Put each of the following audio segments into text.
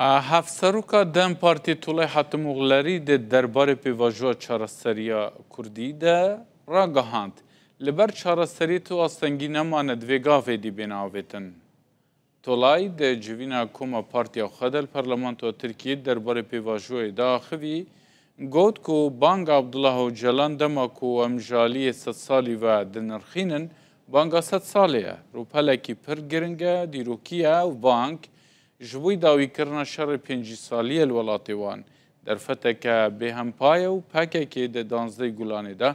هفسروکا دم پارتی طلای حتم اغلری ده درباره پیواجوه چارستریا کردی ده را گهاند. لبر چارستری تو آستنگی نماند ویگاوه دی بیناویتن. طلای ده جوینا کوما پارتیا خدل پارلمانتو ترکیه درباره پیواجوه ده آخوی گود کو بانگ عبدالله جلان دما کو امجالی 100 سالی و دنرخینن بانگا 100 سالیه. رو پلکی پر گرنگه دیروکیه و بانک جوی داوی کرنا شر 5 سالی الولاتی وان در فتک به هم پای و پکه که ده 12 گلانه ده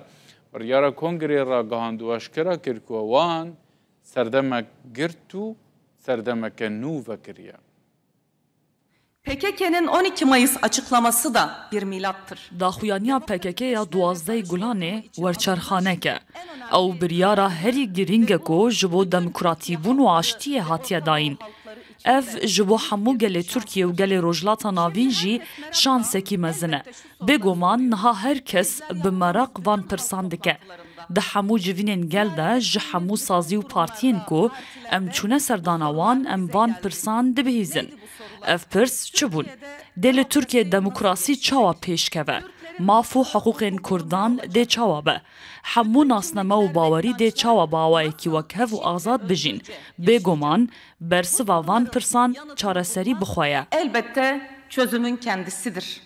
بریارا کنگری را گهاند و اشکرا کرکو وان سردمک گرتو سردمک نو وکریه. PKK'nin 12 Mayıs açıklaması da bir milattır. Daxuyaniya PKK ya 12 gulane werçerxaneke. Ew biryara herî giring ku ji bo demokratîbûn û aştiyê hatiye dayîn. Ev ji bo hemû gelê Tirkiye û gelê rojhilata navîn jî şansekî mezin e. Bêguman niha her kes bi meraq van pirsan dike. Di hemû civînên gel de ji hemû sazî û partiyên ku em çûne serdana wan em van pirsan dibihîzin. Ev pirs çi bûn? Dê li Tirkiye demokrasî çawa pêşkeve? Maf û hiqûqên Kurdan dê çawa be? Hemû nasneme û bawerî dê çawa bawayekî wek hev û azad bijîn? Bêguman bersiva van pirsan çareserî bixwe ye. Elbette çözümün kendisidir.